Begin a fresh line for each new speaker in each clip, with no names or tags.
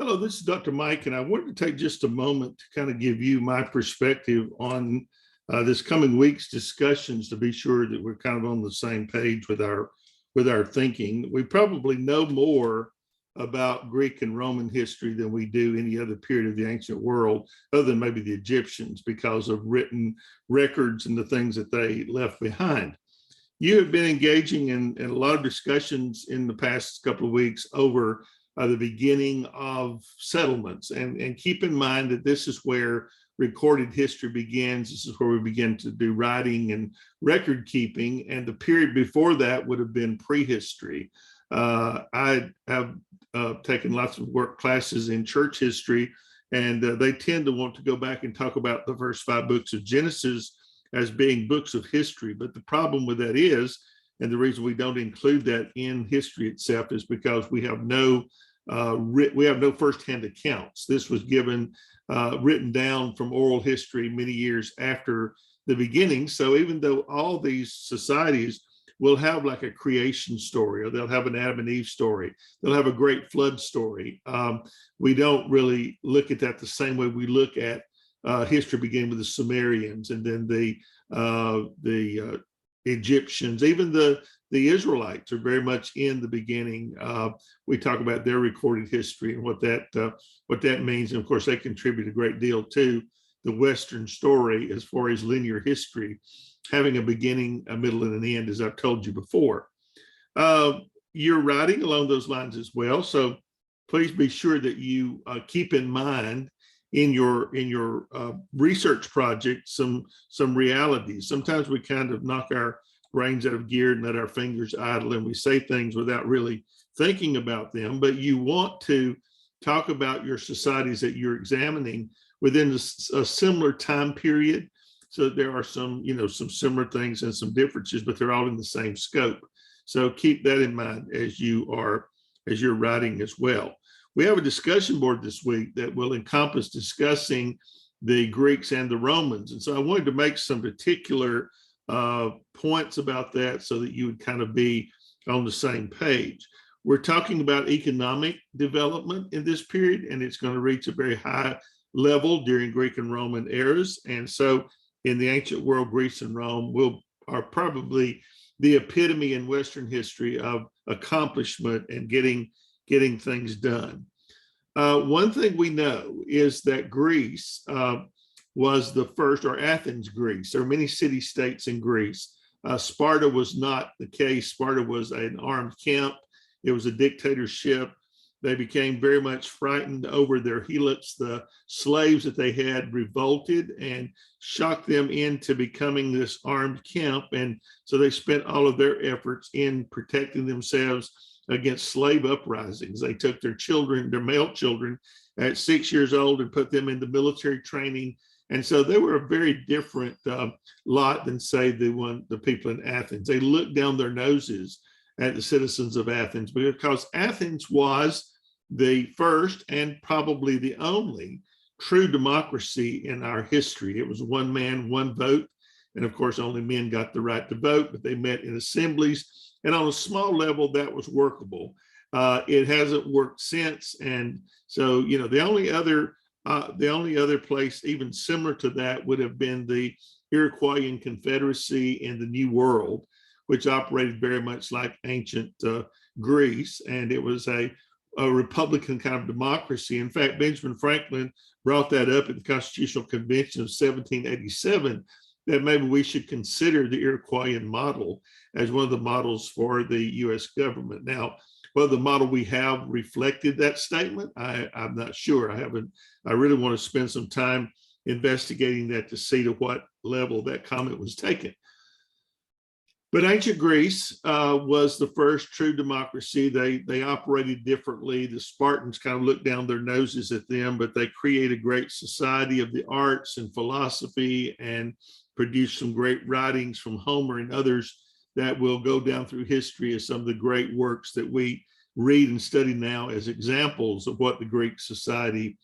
Hello, this is Dr. Mike, and I wanted to take just a moment to kind of give you my perspective on this coming week's discussions to be sure that we're kind of on the same page with our thinking. We probably know more about Greek and Roman history than we do any other period of the ancient world, other than maybe the Egyptians, because of written records and the things that they left behind. You have been engaging in a lot of discussions in the past couple of weeks over the beginning of settlements. And keep in mind that this is where recorded history begins. This is where we begin to do writing and record keeping. And the period before that would have been prehistory. I have taken lots of work classes in church history, and they tend to want to go back and talk about the first 5 books of Genesis as being books of history. But the problem with that is, and the reason we don't include that in history itself, is because we have no firsthand accounts. This was written down from oral history many years after the beginning. So even though all these societies will have like a creation story, or they'll have an Adam and Eve story, they'll have a great flood story, we don't really look at that the same way we look at history beginning with the Sumerians, and then the Egyptians. Even the Israelites are very much in the beginning. We talk about their recorded history and what that means. And of course, they contribute a great deal to the Western story as far as linear history, having a beginning, a middle, and an end, as I've told you before. You're writing along those lines as well. So please be sure that you keep in mind in your research project some realities. Sometimes we kind of knock our brains out of gear and let our fingers idle, and we say things without really thinking about them. But you want to talk about your societies that you're examining within a similar time period, so that there are some similar things and some differences, but they're all in the same scope. So keep that in mind as you're writing as well. We have a discussion board this week that will encompass discussing the Greeks and the Romans. And so I wanted to make some particular points about that so that you would kind of be on the same page. We're talking about economic development in this period, and it's going to reach a very high level during Greek and Roman eras. And so in the ancient world, Greece and Rome are probably the epitome in Western history of accomplishment and getting things done. One thing we know is that Greece was the first, or Athens, Greece. There are many city-states in Greece. Sparta was not the case. Sparta was an armed camp. It was a dictatorship. They became very much frightened over their helots. The slaves that they had revolted and shocked them into becoming this armed camp. And so they spent all of their efforts in protecting themselves against slave uprisings. They took their children, their male children, at 6 years old and put them into military training. And so they were a very different lot than, say, the people in Athens. They looked down their noses at the citizens of Athens because Athens was the first and probably the only true democracy in our history. It was one man, one vote. And of course, only men got the right to vote, but they met in assemblies. And on a small level, that was workable. It hasn't worked since. And so, the only other place even similar to that would have been the Iroquoian Confederacy in the New World, which operated very much like ancient Greece. And it was a Republican kind of democracy. In fact, Benjamin Franklin brought that up at the Constitutional Convention of 1787, that maybe we should consider the Iroquoian model as one of the models for the US government. Now, whether the model we have reflected that statement, I'm not sure. I really want to spend some time investigating that to see to what level that comment was taken. But ancient Greece was the first true democracy. They operated differently. The Spartans kind of looked down their noses at them, but they created a great society of the arts and philosophy and produced some great writings from Homer and others that will go down through history as some of the great works that we read and study now as examples of what the Greek society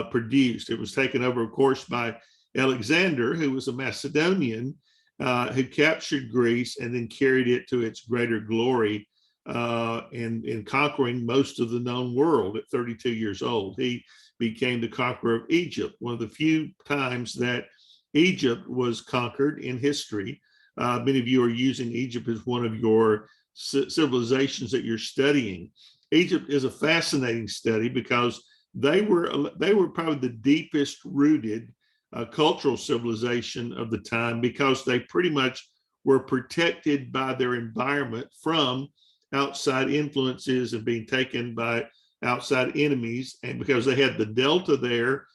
produced. It was taken over, of course, by Alexander, who was a Macedonian, who captured Greece and then carried it to its greater glory in conquering most of the known world at 32 years old. He became the conqueror of Egypt, one of the few times that Egypt was conquered in history. Many of you are using Egypt as one of your civilizations that you're studying. Egypt is a fascinating study because they were probably the deepest rooted cultural civilization of the time, because they pretty much were protected by their environment from outside influences and being taken by outside enemies, and because they had the delta there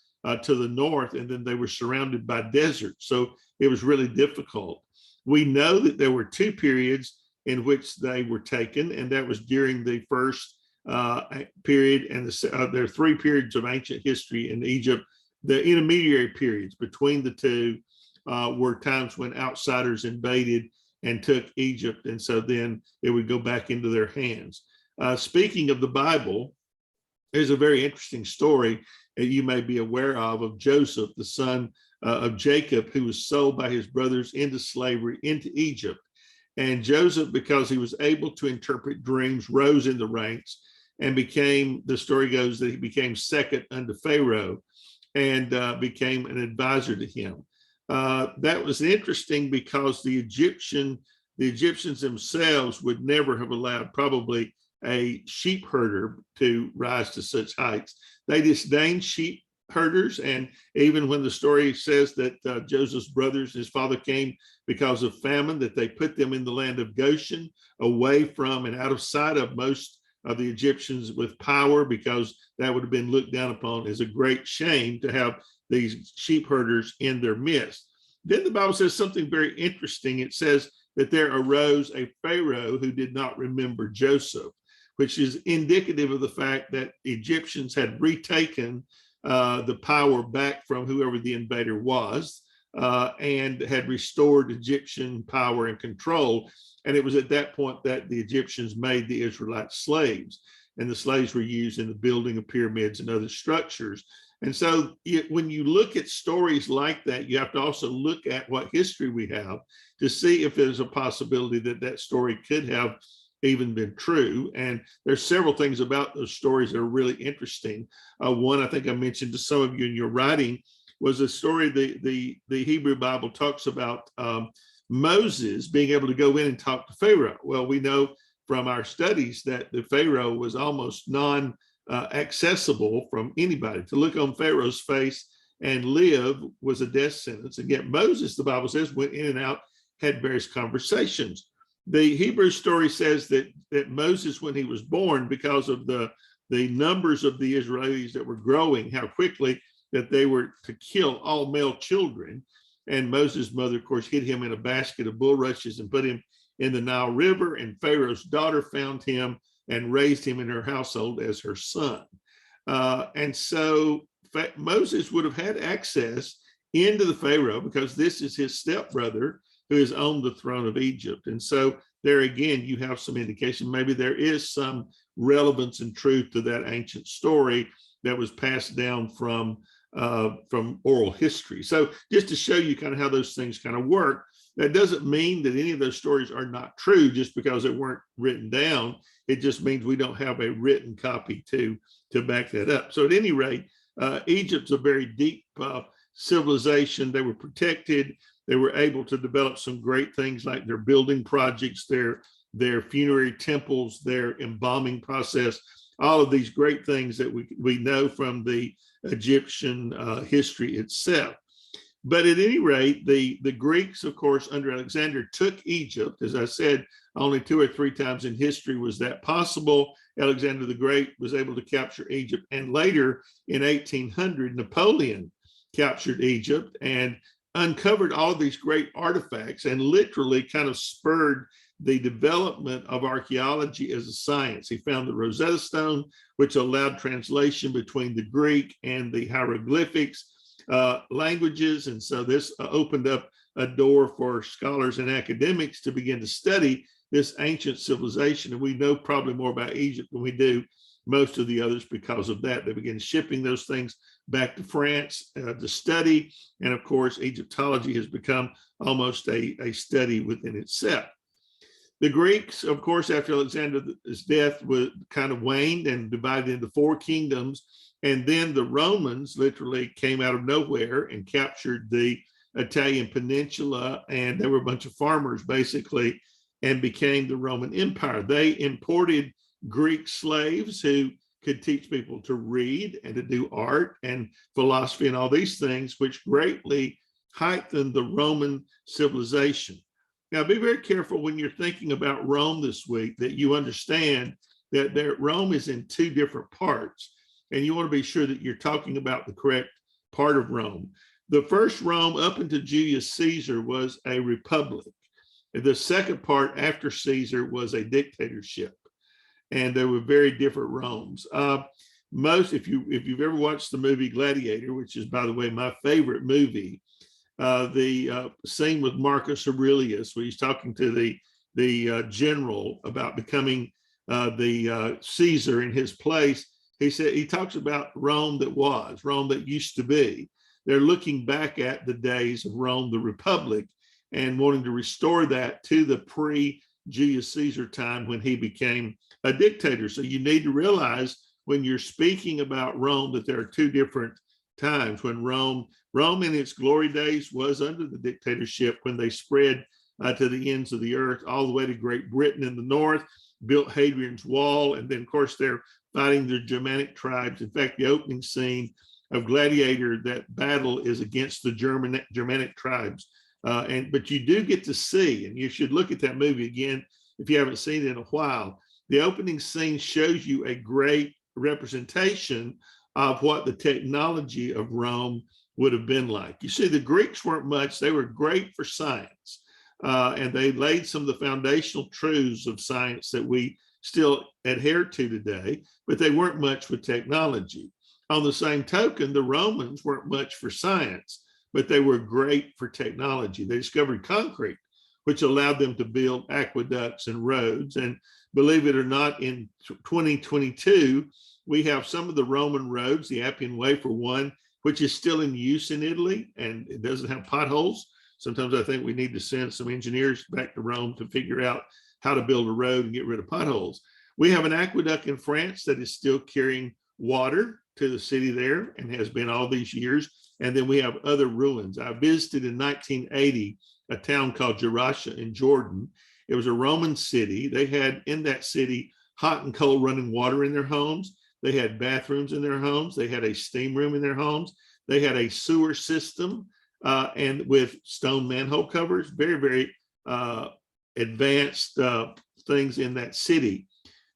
to the north, and then they were surrounded by desert, so it was really difficult. We know that there were two periods in which they were taken, and that was during the first period, and there are three periods of ancient history in Egypt. The intermediary periods between the two were times when outsiders invaded and took Egypt, and so then it would go back into their hands. Speaking of the Bible, there's a very interesting story that you may be aware of Joseph, the son of Jacob, who was sold by his brothers into slavery into Egypt. And Joseph, because he was able to interpret dreams, rose in the ranks and became, the story goes that he became second unto Pharaoh and became an advisor to him. That was interesting because the Egyptians themselves would never have allowed probably a sheep herder to rise to such heights. They disdained sheep herders, and even when the story says that Joseph's brothers, his father came because of famine, that they put them in the land of Goshen, away from and out of sight of most of the Egyptians with power, because that would have been looked down upon as a great shame to have these sheep herders in their midst. Then the Bible says something very interesting. It says that there arose a Pharaoh who did not remember Joseph, which is indicative of the fact that Egyptians had retaken the power back from whoever the invader was, and had restored Egyptian power and control. And it was at that point that the Egyptians made the Israelites slaves, and the slaves were used in the building of pyramids and other structures. And so when you look at stories like that, you have to also look at what history we have to see if there's a possibility that that story could have even been true. And there's several things about those stories that are really interesting. One, I think I mentioned to some of you in your writing, was a story the Hebrew Bible talks about Moses being able to go in and talk to Pharaoh. Well, we know from our studies that the Pharaoh was almost accessible from anybody. To look on Pharaoh's face and live was a death sentence. And yet Moses, the Bible says, went in and out, had various conversations. The Hebrew story says that Moses, when he was born, because of the numbers of the Israelis that were growing, how quickly that they were to kill all male children. And Moses' mother, of course, hid him in a basket of bulrushes and put him in the Nile River. And Pharaoh's daughter found him and raised him in her household as her son. And so Moses would have had access into the Pharaoh, because this is his stepbrother who is on the throne of Egypt. And so there again, you have some indication, maybe there is some relevance and truth to that ancient story that was passed down from oral history. So just to show you kind of how those things kind of work, that doesn't mean that any of those stories are not true just because they weren't written down. It just means we don't have a written copy to back that up. So at any rate, Egypt's a very deep civilization. They were protected. They were able to develop some great things like their building projects, their funerary temples, their embalming process, all of these great things that we know from the Egyptian history itself. But at any rate, the Greeks, of course, under Alexander, took Egypt. As I said, only 2 or 3 times in history was that possible. Alexander the Great was able to capture Egypt. And later in 1800, Napoleon captured Egypt and uncovered all of these great artifacts, and literally kind of spurred the development of archaeology as a science. He found the Rosetta Stone, which allowed translation between the Greek and the hieroglyphics languages. And so this opened up a door for scholars and academics to begin to study this ancient civilization. And we know probably more about Egypt than we do most of the others because of that. They began shipping those things back to France to study. And of course, Egyptology has become almost a study within itself. The Greeks, of course, after Alexander's death, was kind of waned and divided into four kingdoms. And then the Romans literally came out of nowhere and captured the Italian peninsula. And there were a bunch of farmers, basically, and became the Roman Empire. They imported Greek slaves who could teach people to read and to do art and philosophy and all these things, which greatly heightened the Roman civilization. Now, be very careful when you're thinking about Rome this week that you understand that Rome is in two different parts, and you want to be sure that you're talking about the correct part of Rome. The first Rome up into Julius Caesar was a republic. The second part after Caesar was a dictatorship, and there were very different Romes. If you've ever watched the movie Gladiator, which is, by the way, my favorite movie, the scene with Marcus Aurelius, where he's talking to the general about becoming the Caesar in his place. He talks about Rome that used to be. They're looking back at the days of Rome, the Republic, and wanting to restore that to the pre-Julius Caesar time when he became a dictator. So you need to realize when you're speaking about Rome that there are two different times. When Rome in its glory days was under the dictatorship, when they spread to the ends of the earth, all the way to Great Britain in the north, built Hadrian's Wall, and then of course they're fighting the Germanic tribes. In fact, the opening scene of Gladiator, that battle is against the Germanic tribes. But you do get to see, and you should look at that movie again if you haven't seen it in a while. The opening scene shows you a great representation of what the technology of Rome would have been like. You see, the Greeks weren't much. They were great for science, and they laid some of the foundational truths of science that we still adhere to today, but they weren't much with technology. On the same token, the Romans weren't much for science, but they were great for technology. They discovered concrete, which allowed them to build aqueducts and roads. And believe it or not, in 2022, we have some of the Roman roads, the Appian Way for one, which is still in use in Italy, and it doesn't have potholes. Sometimes I think we need to send some engineers back to Rome to figure out how to build a road and get rid of potholes. We have an aqueduct in France that is still carrying water to the city there and has been all these years. And then we have other ruins. I visited in 1980 a town called Jarasha in Jordan. It was a Roman city. They had in that city hot and cold running water in their homes. They had bathrooms in their homes. They had a steam room in their homes. They had a sewer system and with stone manhole covers, very, very advanced things in that city.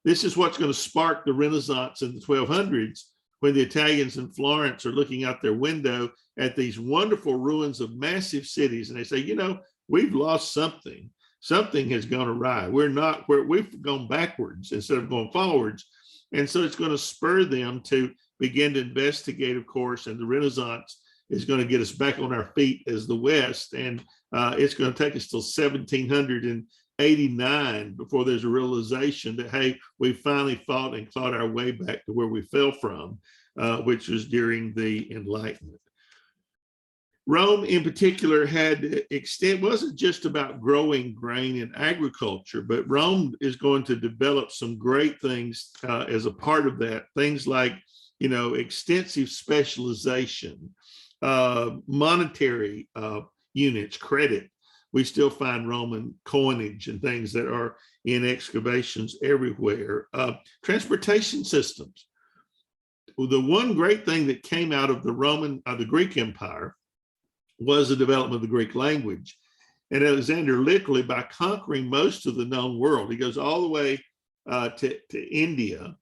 This is what's going to spark the Renaissance in the 1200s, when the Italians in Florence are looking out their window at these wonderful ruins of massive cities. And they say, you know, we've lost something. Something has gone awry. We've gone backwards instead of going forwards. And so it's going to spur them to begin to investigate, of course, and the Renaissance is going to get us back on our feet as the West. And it's going to take us till 1789 before there's a realization that, hey, we finally fought and clawed our way back to where we fell from, which was during the Enlightenment. Rome in particular wasn't just about growing grain and agriculture, but Rome is going to develop some great things as a part of that. Things like, extensive specialization, monetary units, credit. We still find Roman coinage and things that are in excavations everywhere. Transportation systems. Well, the one great thing that came out of the Greek Empire was the development of the Greek language. And Alexander, literally by conquering most of the known world, he goes all the way to India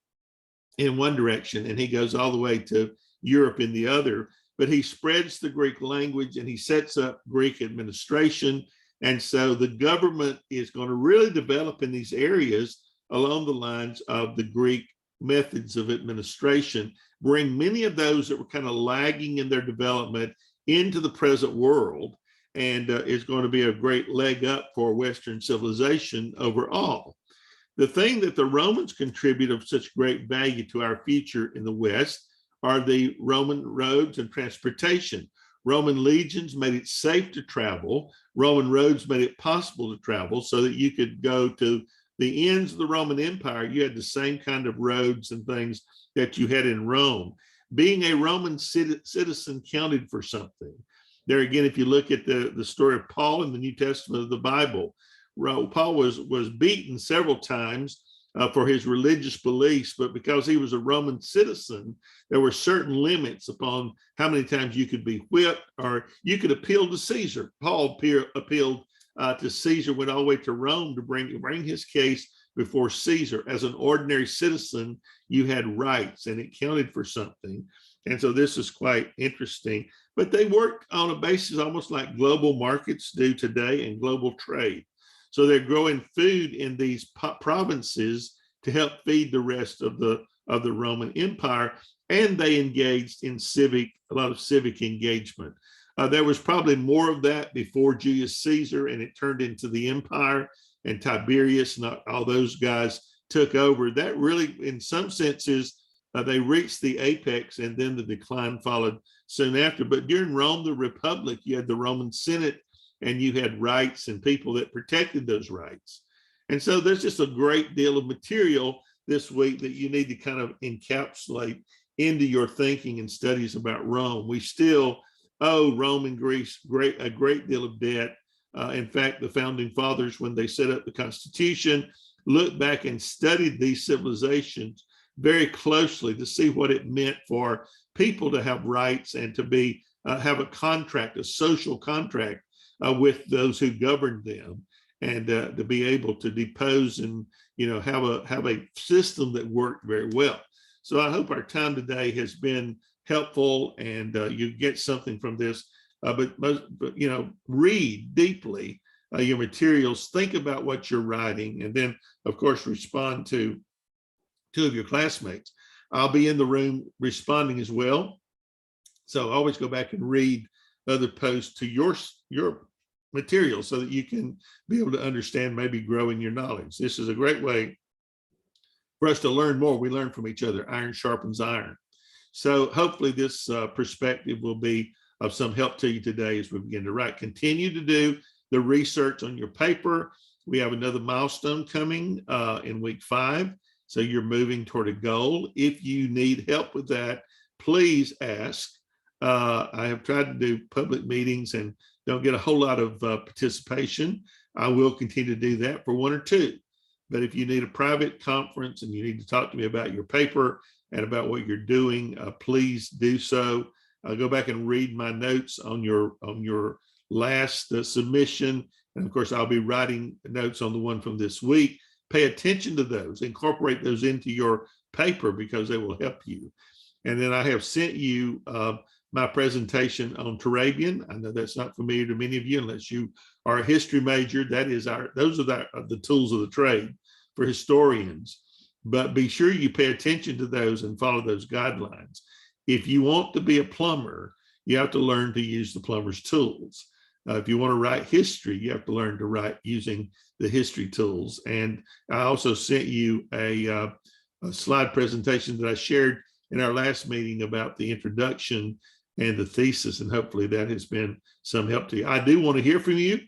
in one direction, and he goes all the way to Europe in the other. But he spreads the Greek language and he sets up Greek administration. And so the government is going to really develop in these areas along the lines of the Greek methods of administration, bring many of those that were kind of lagging in their development into the present world, and is going to be a great leg up for Western civilization overall. The thing that the Romans contribute of such great value to our future in the West are the Roman roads and transportation. Roman legions made it safe to travel. Roman roads made it possible to travel so that you could go to the ends of the Roman Empire. You had the same kind of roads and things that you had in Rome. Being a Roman citizen counted for something. There again, if you look at the story of Paul in the New Testament of the Bible, Paul was beaten several times for his religious beliefs, but because he was a Roman citizen, there were certain limits upon how many times you could be whipped, or you could appeal to Caesar. Paul appealed to Caesar, went all the way to Rome to bring his case before Caesar. As an ordinary citizen, you had rights and it counted for something. And so this is quite interesting. But they worked on a basis almost like global markets do today and global trade. So they're growing food in these provinces to help feed the rest of the Roman Empire. And they engaged in a lot of civic engagement. There was probably more of that before Julius Caesar, and it turned into the empire, and Tiberius and all those guys took over. That really, in some senses, they reached the apex, and then the decline followed soon after. But during Rome, the Republic, you had the Roman Senate, and you had rights and people that protected those rights. And so there's just a great deal of material this week that you need to kind of encapsulate into your thinking and studies about Rome. We still owe Rome and Greece a great deal of debt. In fact, the founding fathers, when they set up the Constitution, looked back and studied these civilizations very closely to see what it meant for people to have rights and to have a contract, a social contract with those who governed them, and to be able to depose and have a system that worked very well. So I hope our time today has been helpful, and you get something from this. But read deeply your materials, think about what you're writing, and then, of course, respond to two of your classmates. I'll be in the room responding as well. So always go back and read other posts to your material so that you can be able to understand, maybe grow in your knowledge. This is a great way for us to learn more. We learn from each other. Iron sharpens iron. So hopefully this perspective will be of some help to you today as we begin to write. Continue to do the research on your paper. We have another milestone coming in week 5. So you're moving toward a goal. If you need help with that, please ask. I have tried to do public meetings and don't get a whole lot of participation. I will continue to do that for 1 or 2. But if you need a private conference and you need to talk to me about your paper and about what you're doing, please do so. Go back and read my notes on your last submission. And of course, I'll be writing notes on the one from this week. Pay attention to those, incorporate those into your paper because they will help you. And then I have sent you my presentation on Turabian. I know that's not familiar to many of you unless you are a history major. Those are the tools of the trade for historians. But be sure you pay attention to those and follow those guidelines. If you want to be a plumber, you have to learn to use the plumber's tools. If you want to write history, you have to learn to write using the history tools. And I also sent you a slide presentation that I shared in our last meeting about the introduction and the thesis, and hopefully that has been some help to you. I do want to hear from you.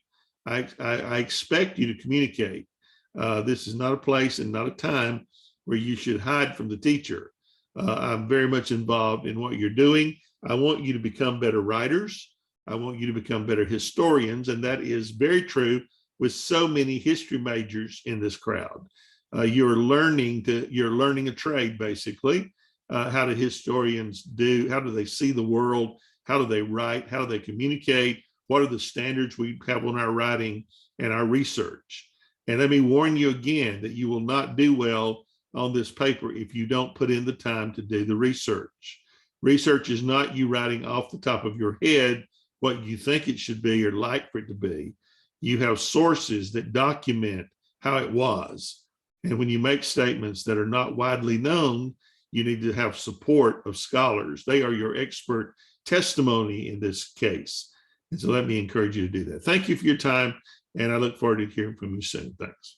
I expect you to communicate. This is not a place and not a time where you should hide from the teacher. I'm very much involved in what you're doing. I want you to become better writers. I want you to become better historians, and that is very true with so many history majors in this crowd. You're learning a trade, basically. How do historians do? How do they see the world? How do they write? How do they communicate? What are the standards we have on our writing and our research? And let me warn you again that you will not do well on this paper if you don't put in the time to do the research. Research is not you writing off the top of your head what you think it should be or like for it to be. You have sources that document how it was. And when you make statements that are not widely known, you need to have support of scholars. They are your expert testimony in this case. And so let me encourage you to do that. Thank you for your time, and I look forward to hearing from you soon. Thanks.